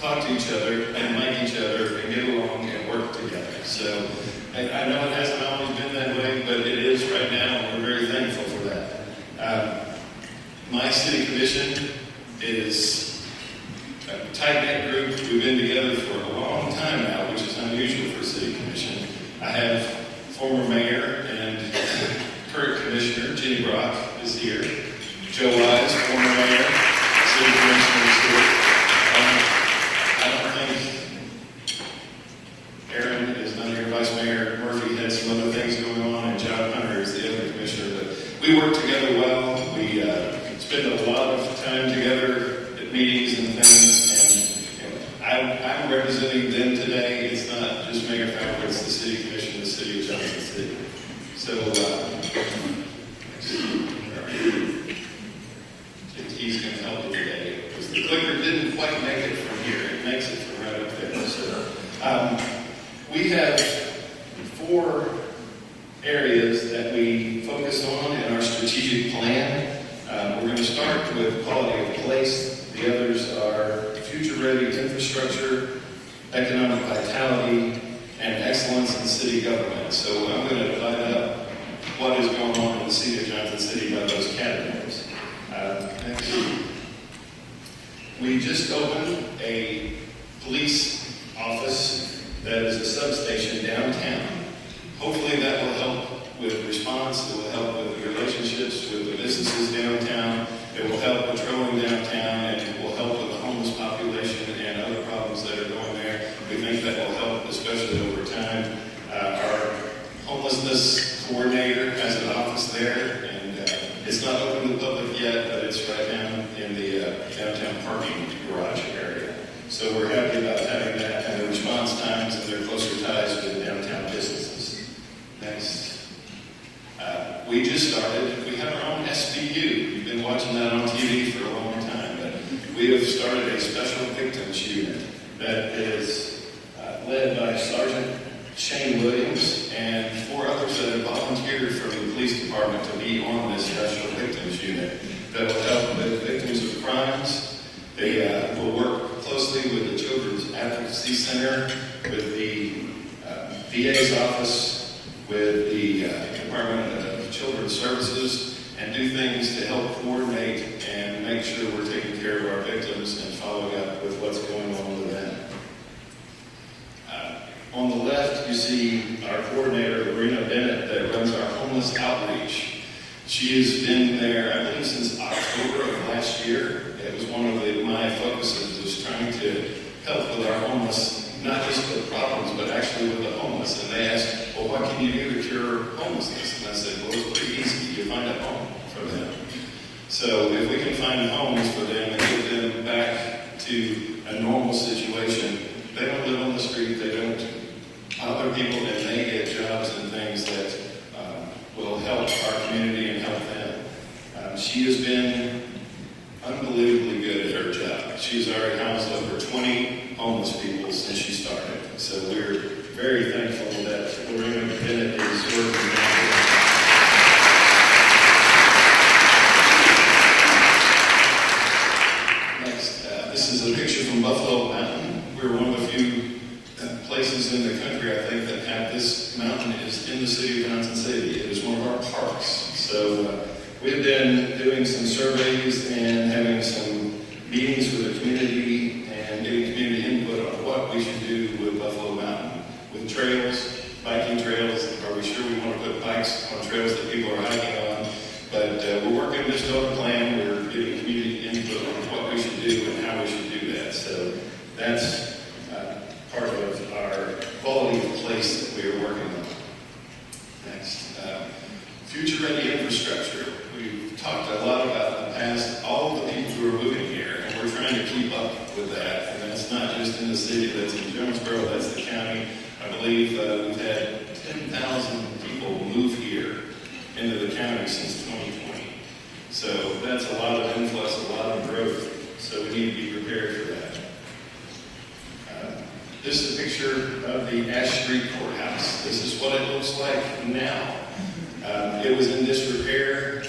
talk to each other and like each other and get along and work together. So I know it hasn't always been that way, but it is right now, and we're very thankful for that. My city commission is a tight-knit group. We've been together for a long time now, which is unusual for a city commission. I have former mayor and current commissioner, Jenny Brock, is here. Joe Wise, former mayor, city commissioner, is here. I don't think Aaron is not here. Vice Mayor Murphy had some other things going on, and John Hunter is the other commissioner. But we work together well. We spend a lot of time together at meetings and things. And I'm representing them today. It's not just Mayor Fowler, it's the city commission, the city of Johnson City. So he's going to help you today because the clicker didn't quite make it from here. It makes it from right up there. So we have 4 areas that we focus on in our strategic plan. We're going to start with quality of place. The others are future-ready infrastructure, economic vitality, and excellence in city government. So I'm going to divide up what is going on in the city of Johnson City by those categories. Next. We just opened a police office that is a substation downtown. Hopefully that will help with response. It will help with relationships with the businesses downtown. It will help patrolling downtown, and it will help with the homeless population and other problems that are going there. We think that will help, especially over time. Our homelessness coordinator has an office there, and it's not open to the public yet, but it's right down in the downtown parking garage area. So we're happy about having that, and the response times and their closer ties with downtown businesses. Next. We just started, we have our own SVU. You've been watching that on TV for a long time, but we have started a special victims unit that is led by Sergeant Shane Williams and 4 others that have volunteered from the police department to be on this special victims unit that will help with victims of crimes. They will work closely with the Children's Advocacy Center, with the VA's office, with the Department of Children's Services, and do things to help coordinate and make sure we're taking care of our victims and following up with what's going on with them. On the left, you see our coordinator, Lorena Bennett, that runs our homeless outreach. She has been there, I believe, since October of last year. It was one of my focuses, was trying to help with our homeless, not just with problems, but actually with the homeless. And they asked, well, what can you do to cure homelessness? And I said, well, it's pretty easy. You find a home for them. So if we can find homes for them and get them back to a normal situation, they don't live on the street, they don't other people, and they get jobs and things that will help our community and help them. She has been unbelievably good at her job. She's already housed over 20 homeless people since she started. So we're very thankful that Lorena Bennett is working down here. Next, this is a picture from Buffalo Mountain. We're one of the few places in the country, I think, that have this mountain is in the city of Johnson City. It is one of our parks. So we've been doing some surveys and having some meetings with the community and getting community input on what we should do with Buffalo Mountain. With trails, biking trails, are we sure we want to put bikes on trails that people are hiking on? But we're working this total plan. We're getting community input on what we should do and how we should do that. So that's part of our quality of place that we are working on. Next, future-ready infrastructure. We've talked a lot about in the past all of the people who are moving here, and we're trying to keep up with that. And that's not just in the city, that's in Jonesborough, that's the county. I believe we've had 10,000 people move here into the county since 2020. So that's a lot of influx, a lot of growth. So we need to be prepared for that. This is a picture of the Ash Street Courthouse. This is what it looks like now. It was in disrepair,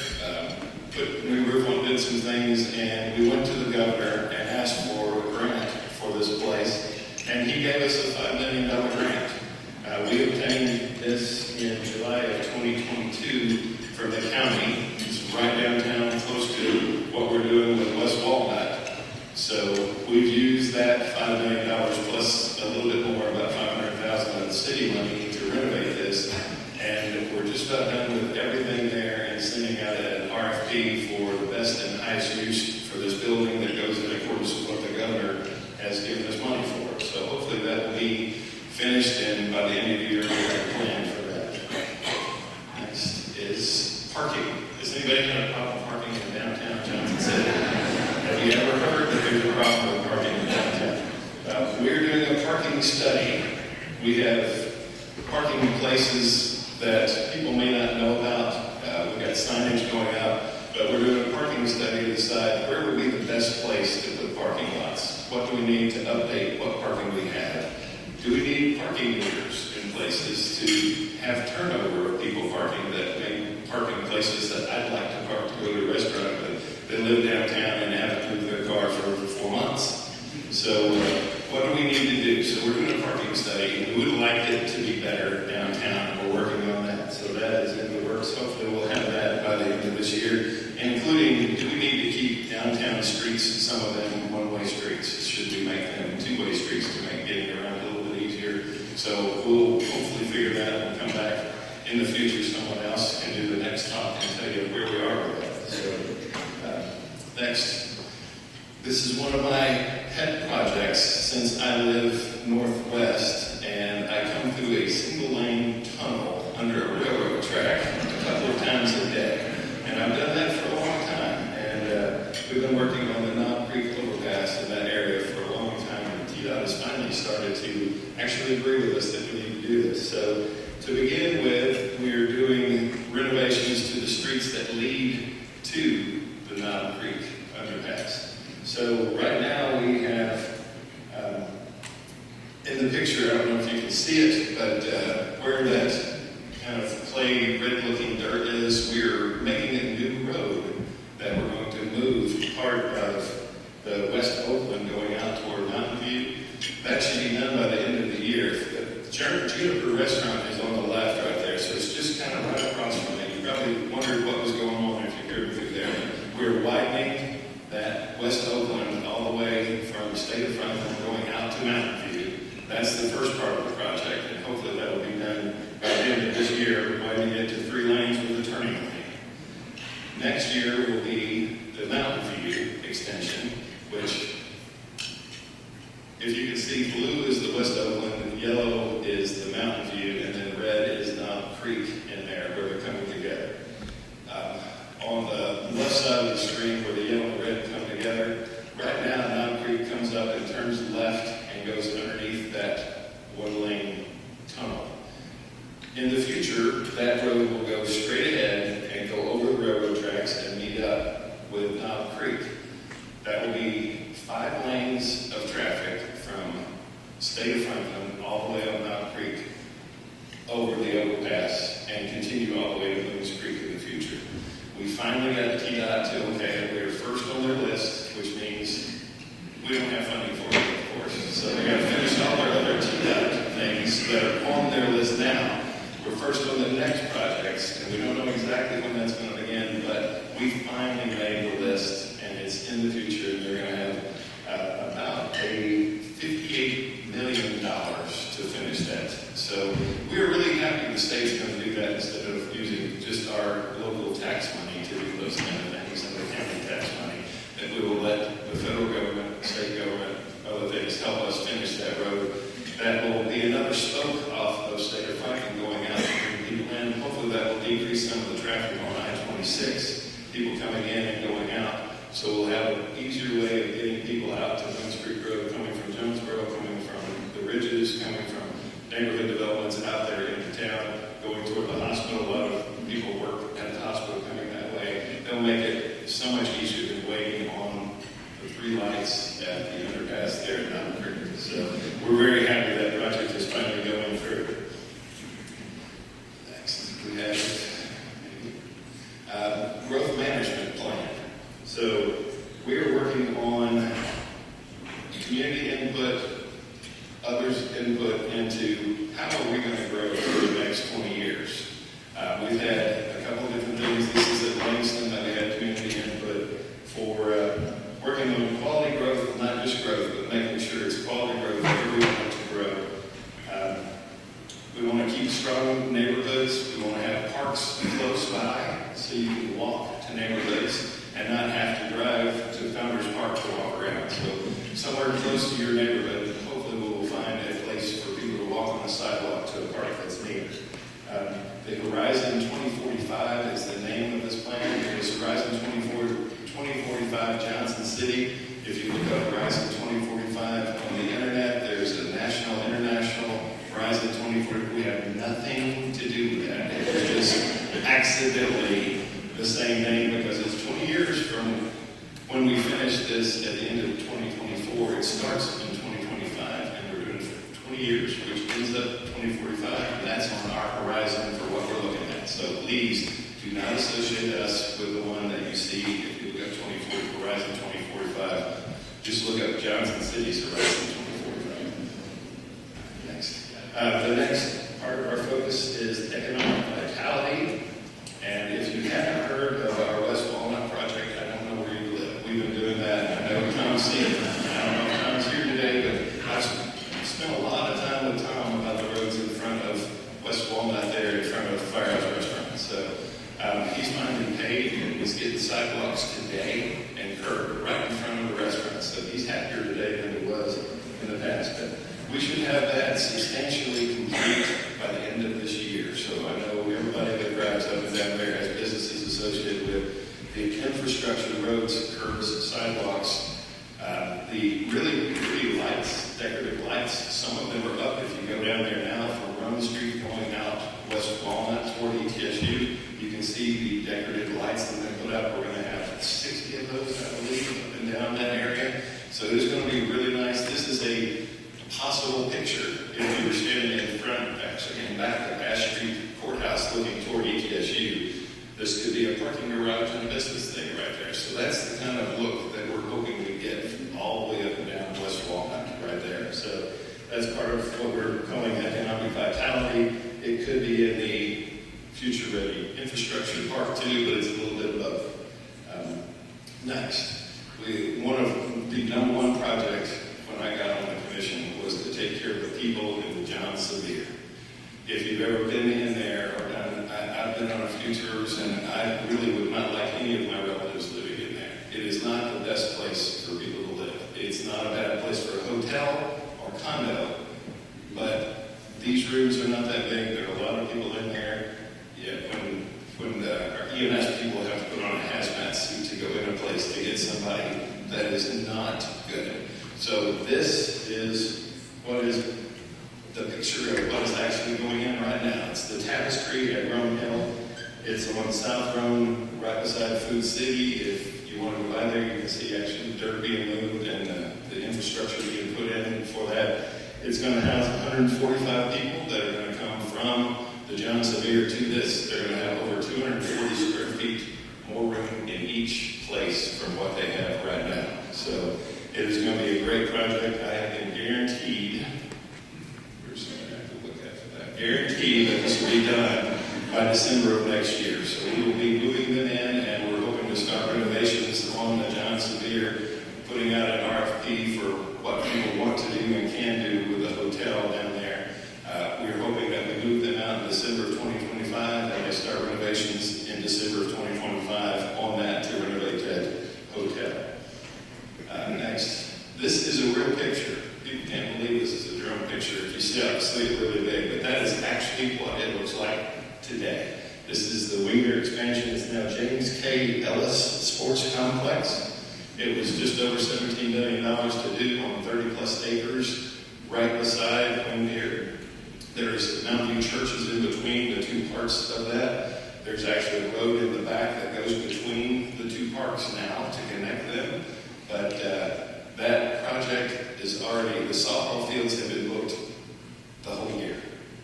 put new roof on, did some things, and we went to the governor and asked for a grant for this place. gave us a $5 million grant. We obtained this in July of 2022 from the county. It's right downtown, close to what we're doing with West Walnut. So we've used that $5 million plus a little bit more, about $500,000 of the city money to renovate this. And we're just about done with everything there and sending out an RFP for the best and highest use for this building that goes in accordance with what the governor has given us money for. So hopefully that will be finished, and by the end of the year, we have a plan for that. Next is parking. Does anybody have a problem with parking in downtown Johnson City? Have you ever heard that there's a problem with parking in downtown? We're doing a parking study. We have parking places that people may not know about. We've got signage going out, but we're doing a parking study to decide where would be the best place to put parking lots. What do we need to update what parking we have? Do we need parking meters in places to have turnover of people parking that may park in places that I'd like to park to go to a restaurant, but they live downtown and haven't moved their car for 4 months? So what do we need to do? So we're doing a parking study. We would like it to be better downtown. We're working on that. So that is in the works. Hopefully we'll have that by the end of this year. Including, do we need to keep downtown streets, some of them one-way streets? Should we make them two-way streets to make getting around a little bit easier? So we'll hopefully figure that out and come back in the future. Someone else can do the next talk and tell you where we are with that. So next, this is one of my pet projects since I live northwest, and I come through a single-lane tunnel under a railroad track a couple of times a day. And I've done that for a long time, and we've been working on the Knob Creek overpass in that area for a long time, and TDOT has finally started to actually agree with us that we need to do this. So to begin with, we're doing renovations to the streets that lead to the Knob Creek underpass. So right now we have, in the picture, I don't know if you can see it, but where that kind of clay, red-looking dirt is, we're making a new road that we're going to move part of the West Oakland going out toward Mountain View. That should be done by the end of the year. The Juniper restaurant is on the left right there, so it's just kind of right across from it. You probably wondered what was going on if you heard through there. We're widening that West Oakland all the way from the state of Franklin going out to Mountain View. That's the first part of the project, and hopefully that will be done by the end of this year, widening it to 3 lanes with a turning lane. Next year will be the Mountain View extension, which, if you can see, blue is the West Oakland, yellow is the Mountain View, and then red is Knob Creek in there where they're coming together. On the left side of the screen where the yellow and red come together, right now Knob Creek comes up and turns left and goes underneath that 1-lane tunnel. In the future, that road will go straight ahead and go over the railroad tracks and meet up with Knob Creek. That will be 5 lanes of traffic from state of Franklin all the way up Knob Creek over the overpass and continue all the way to Moose Creek in the future. We finally got TDOT to okay, we're first on their list, which means we don't have funding for it, of course. So they got to finish all their other TDOT things that are on their list now. We're first on the next projects, and we don't know exactly when that's going to begin, but we finally made the list, and it's in the future, and they're going to have about a $58 million to finish that. So we're really happy the state's going to do that instead of using just our local tax money to do those kind of things and the county tax money. That we will let the federal government, the state government, other things help us finish that road. That will be another spoke off of state of Franklin going out to bring people in. Hopefully that will decrease some of the traffic on I-26, people coming in and going out. So we'll have an easier way of getting people out to Moose Creek Road, coming from Jonesborough, coming from the Ridges, coming from neighborhood developments out there into town, going toward the hospital. A lot of people work at the hospital coming that way. They'll make it so much easier than waiting on the 3 lights at the underpass there at Mountain Creek. So we're very happy that project is finally going through. Next, we have growth management plan. So we are working on community input others' input into how are we going to grow for the next 20 years. We've had a couple of different things. This is at Langston that we had community input for working on quality growth, not just growth, but making sure it's quality growth wherever we want to grow. We want to keep strong neighborhoods. We want to have parks close by so you can walk to neighborhoods and not have to drive to Founders Park to walk around. So somewhere close to your neighborhood, hopefully we will find a place for people to walk on the sidewalk to a park that's near. The Horizon 2045 is the name of this plan. It is Horizon 2045 Johnson City. If you look up Horizon 2045 on the internet, there's a national, international Horizon 2040. We have nothing to do with that. It was just accidentally the same name because it's 20 years from when we finish this at the end of 2024. It starts in 2025, and we're doing it for 20 years, which ends up 2045. And that's on our horizon for what we're looking at. So please do not associate us with the one that you see if you look up Horizon 2045. Just look up Johnson City's Horizon 2045. Next. The next part of our focus is economic vitality. And if you haven't heard of our West Walnut project, I don't know where you live. We've been doing that. I know Tom's seen it. I don't know if Tom's here today, but I've spent a lot of time with Tom about the roads in front of West Walnut there in front of the Firehouse Restaurant. So he's finally paid and he's getting sidewalks today and curb right in front of the restaurant. So he's happier today than he was in the past. But we should have that substantially complete by the end of this year. So I know everybody that drives up and down there has businesses associated with the infrastructure, roads, curbs, sidewalks, the really pretty lights, decorative lights. Some of them are up. If you go down there now from Rome Street going out West Walnut toward ETSU, you can see the decorative lights that they're put up. We're going to have 60 of those, I believe, up and down that area. So it's going to be really nice. This is a possible picture if you were standing in front, actually in back of Ash Street Courthouse looking toward ETSU. This could be a parking garage and a business thing right there. So that's the kind of look that we're hoping we get from all the way up and down West Walnut right there. So that's part of what we're calling economic vitality. It could be in the future-ready infrastructure part too, but it's a little bit above. Next, one of the number one project when I got on the commission was to take care of the people in the John Sevier. If you've ever been in there or done, I've been on a few tours, and I really would not like any of my relatives living in there. It is not the best place for people to live. It's not a bad place for a hotel or condo, but these rooms are not that big. There are a lot of people in there. Yet when our EMS people have to put on a hazmat suit to go in a place to get somebody, that is not good. So this is what is the picture of what is actually going in right now. It's the Tapestry at Rome Hill. It's on South Rome, right beside Food City. If you want to go by there, you can see actually the dirt being moved and the infrastructure being put in for that. It's going to house 145 people that are going to come from the John Sevier to this. They're going to have over 240 square feet more room in each place from what they have right now. So it is going to be a great project. I have been guaranteed, where's something I have to look at for that? Guaranteed that this will be done by December of next year. So we will be moving them in, and we're hoping to start renovations on the John Sevier, putting out an RFP for what people want to do and can do with the hotel down there. We're hoping that we move them out in December of 2025, and they start renovations in December of 2025 on that to renovate that hotel. Next, this is a real picture. People can't believe this is a drone picture. If you see it, it's really big, but that is actually what it looks like today. This is the Winger expansion. It's now James K. Ellis Sports Complex. It was just over $17 million to do on 30-plus acres right beside Winger. There's Mountain View churches in between the two parts of that. There's actually a road in the back that goes between the two parks now to connect them. But that project is already, the softball fields have been booked the whole year.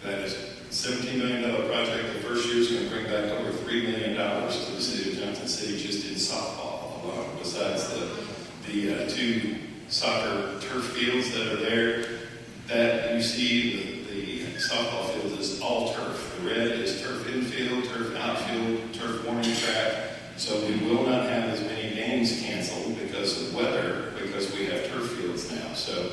That is a $17 million project. The first year is going to bring back over $3 million to the city of Johnson City just in softball alone, besides the two soccer turf fields that are there. That you see, the softball field is all turf. The red is turf infield, turf outfield, turf warning track. So we will not have as many games canceled because of weather, because we have turf fields now. So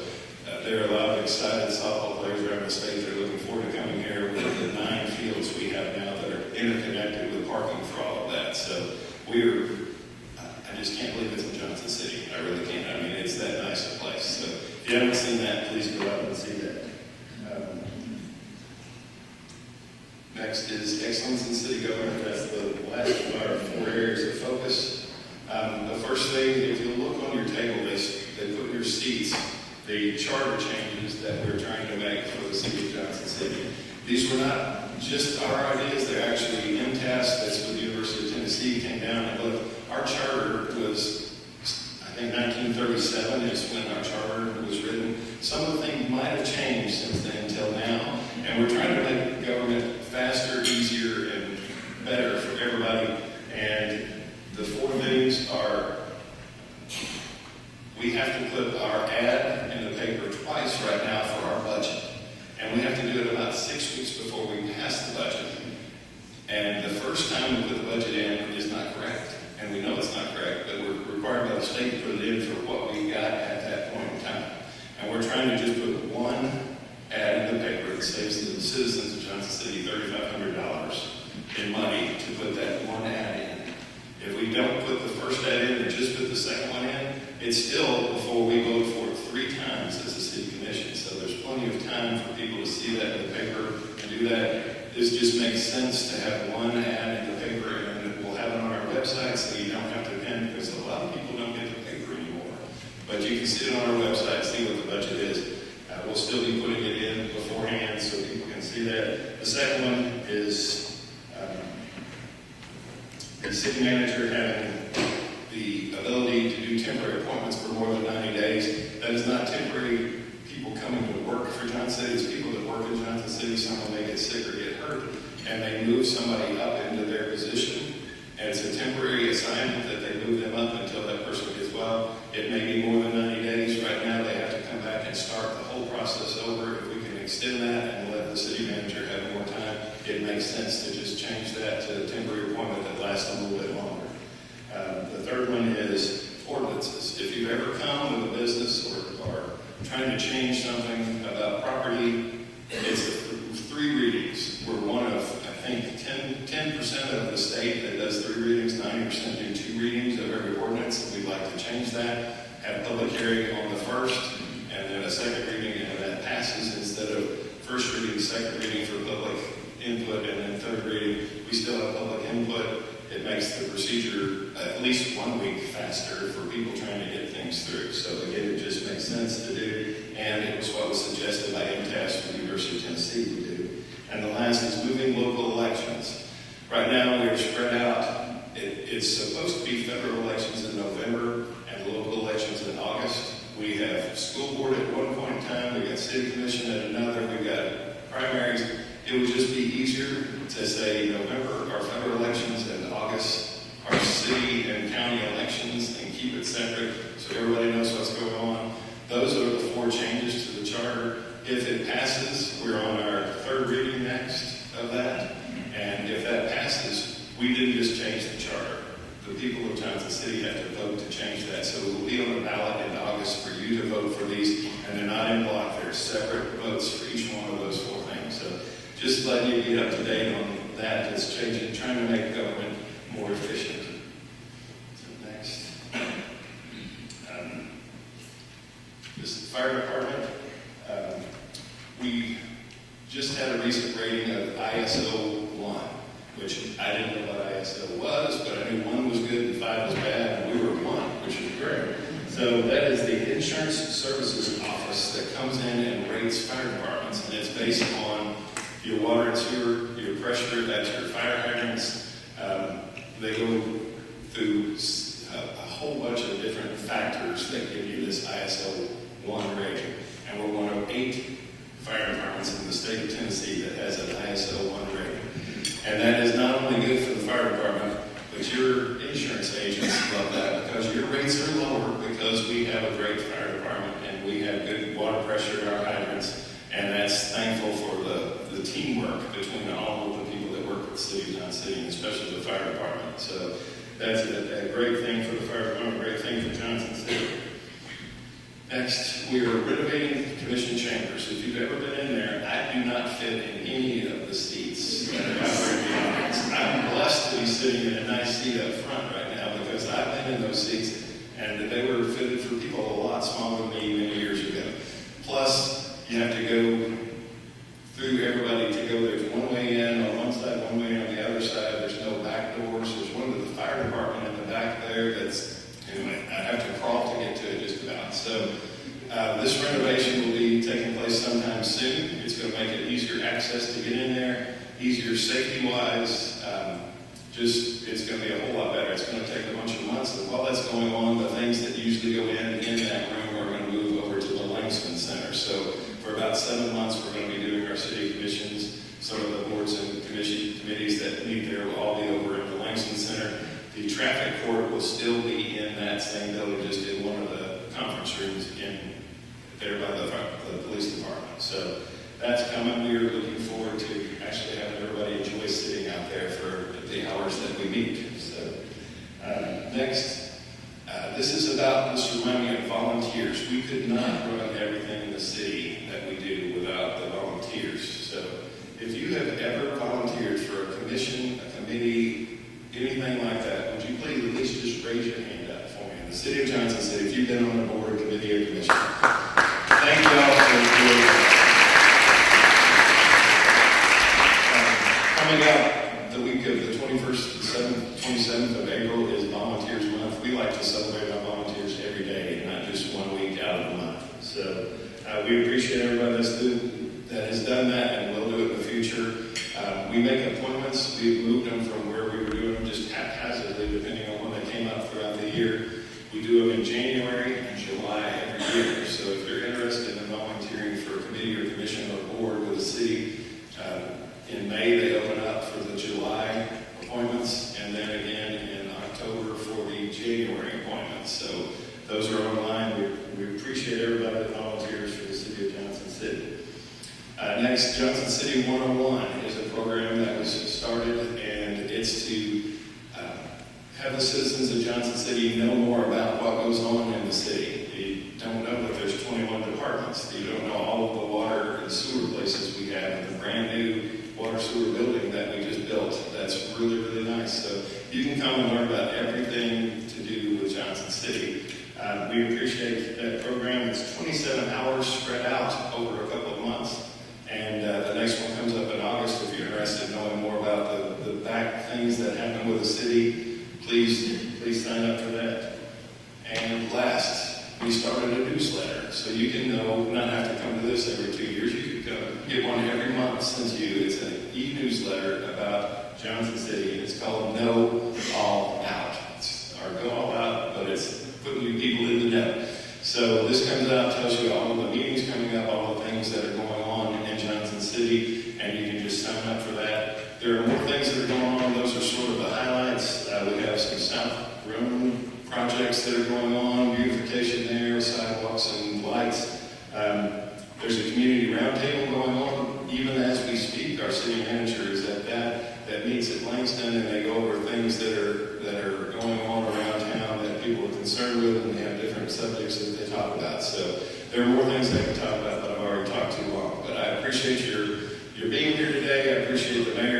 there are a lot of excited softball players around the state that are looking forward to coming here with the 9 fields we have now that are interconnected with parking for all of that. So I just can't believe it's in Johnson City. I really can't. I mean, it's that nice a place. So if you haven't seen that, please go out and see that. Next is excellence in city government. That's the last of our 4 areas of focus. The first thing, if you look on your table, they put your seats, the charter changes that we're trying to make for the city of Johnson City. These were not just our ideas, they're actually in task. That's with the University of Tennessee, came down and looked. Our charter was, I think 1937 is when our charter was written. Some of the things might have changed since then until now, and we're trying to make government faster, easier, and better for everybody. And the 4 things are, we have to put our ad in the paper twice right now for our budget. And we have to do it about 6 weeks before we pass the budget. And the first time we put the budget in is not correct. And we know it's not correct, but we're required by the state to put it in for what we got at that point in time. And we're trying to just put one ad in the paper that saves the citizens of Johnson City $3,500 in money to put that one ad in. If we don't put the first ad in and just put the second one in, it's still before we vote for it 3 times as a city commission. So there's plenty of time for people to see that in the paper and do that. This just makes sense to have one ad in the paper, and we'll have it on our website so you don't have to pen, because a lot of people don't get the paper anymore. But you can see it on our website, see what the budget is. We'll still be putting it in beforehand so people can see that. The second one is the city manager having the ability to do temporary appointments for more than 90 days. That is not temporary people coming to work for Johnson City. It's people that work in Johnson City. Someone may get sick or get hurt, and they move somebody up into their position. And it's a temporary assignment that they move them up until that person gets well. It may be more than 90 days. Right now, they have to come back and start the whole process over. If we can extend that and let the city manager have more time, it makes sense to just change that to a temporary appointment that lasts a little bit longer. The third one is ordinances. If you've ever come with a business or trying to change something about property, it's 3 readings. We're one of, I think, 10% of the state that does 3 readings, 90% do 2 readings of every ordinance. We'd like to change that, have public hearing on the first, and then a second reading, and that passes instead of first reading, second reading for public input, and then third reading. We still have public input. It makes the procedure at least 1 week faster for people trying to get things through. So again, it just makes sense to do, and it was what was suggested by MTAS from the University of Tennessee to do. And the last is moving local elections. Right now, we're spread out. It's supposed to be federal elections in November and local elections in August. We have school board at one point in time. We got city commission at another. We got primaries. It would just be easier to say November our federal elections and August our city and county elections, and keep it separate so everybody knows what's going on. Those are the 4 changes to the charter. If it passes, we're on our 3rd reading next of that. And if that passes, we didn't just change the charter. The people of Johnson City have to vote to change that. So it will be on the ballot in August for you to vote for these, and they're not in block. They're separate votes for each one of those 4 things. So just letting you get up to date on that. It's changing, trying to make government more efficient. So next. This is the fire department. We just had a recent rating of ISO 1, which I didn't know what ISO was, but I knew 1 was good and 5 was bad, and we were 1, which is great. So that is the Insurance Services Office that comes in and rates fire departments, and it's based on your water and sewer, your pressure, that's your fire hydrants. They go through a whole bunch of different factors that give you this ISO 1 rating. And we're one of 8 fire departments in the state of Tennessee that has an ISO 1 rating. And that is not only good for the fire department, but your insurance agents love that, because your rates are lower because we have a great fire department and we have good water pressure in our hydrants. teamwork between all of the people that work with the city of Johnson City, and especially the fire department. So that's a great thing for the fire department, a great thing for Johnson City. Next, we are renovating commission chambers. If you've ever been in there, I do not fit in any of the seats that are out there in the audience. I'm blessed to be sitting in a nice seat up front right now because I've been in those seats and they were fitted for people a lot smaller than me many years ago. Plus, you have to go through everybody to go. There's one way in on one side, one way in on the other side. There's no back doors. There's one with the fire department in the back there that's, anyway, I have to crawl to get to it just about. So this renovation will be taking place sometime soon. It's going to make it easier access to get in there, easier safety-wise. It's going to be a whole lot better. It's going to take a bunch of months. And while that's going on, the things that usually go in that room are going to move over to the Langston Center. So for about 7 months, we're going to be doing our city commissions. Some of the boards and committees that meet there will all be over at the Langston Center. The traffic court will still be in that same building, just in one of the conference rooms there by the police department. So that's coming. We are looking forward to actually having everybody enjoy sitting out there for the hours that we meet. So next, this is about, this reminds me of volunteers. We could not run everything in the city that we do without the volunteers. So if you have ever volunteered for a commission, a committee, anything like that, would you please at least just raise your hand up for me? In the city of Johnson City, if you've been on a board, committee, or commission. Thank you all for doing that. Coming up the week of the 27th of April is Volunteers Month. We like to celebrate our volunteers every day, not just 1 week out of the month. So we appreciate everybody that has done that and will do it in the future. We make appointments. We've moved them from where we were doing them just haphazardly, depending on when they came up throughout the year. We do them in January and July every year. So if you're interested in volunteering for a committee or commission or board with the city, in May they open up for the July appointments, and then again in October for the January appointments. So those are online. We appreciate everybody that volunteers for the city of Johnson City. Next, Johnson City 101 is a program that was started, and it's to have the citizens of Johnson City know more about what goes on in the city. You don't know that there's 21 departments. You don't know all of the water and sewer places we have in the brand new water sewer building that we just built. That's really, really nice. So you can come and learn about everything to do with Johnson City. We appreciate that program. It's 27 hours spread out over a couple of months. And the next one comes up in August. If you're interested in knowing more about the back things that happen with the city, please sign up for that. And last, we started a newsletter. So you can not have to come to this every 2 years. You can come get one every month sent to you. It's an e-newsletter about Johnson City. It's called Know All Out. It's our Go All Out, but it's putting you people in the know. So this comes out, tells you all of the meetings coming up, all the things that are going on in Johnson City, and you can just sign up for that. There are more things that are going on. Those are sort of the highlights. We have some South Room projects that are going on, beautification there, sidewalks and lights. There's a community roundtable going on. Even as we speak, our city manager is at that meets at Langston, and they go over things that are going on around town that people are concerned with, and they have different subjects that they talk about. So there are more things they can talk about, but I've already talked too long. But I appreciate your being here today. I appreciate the mayor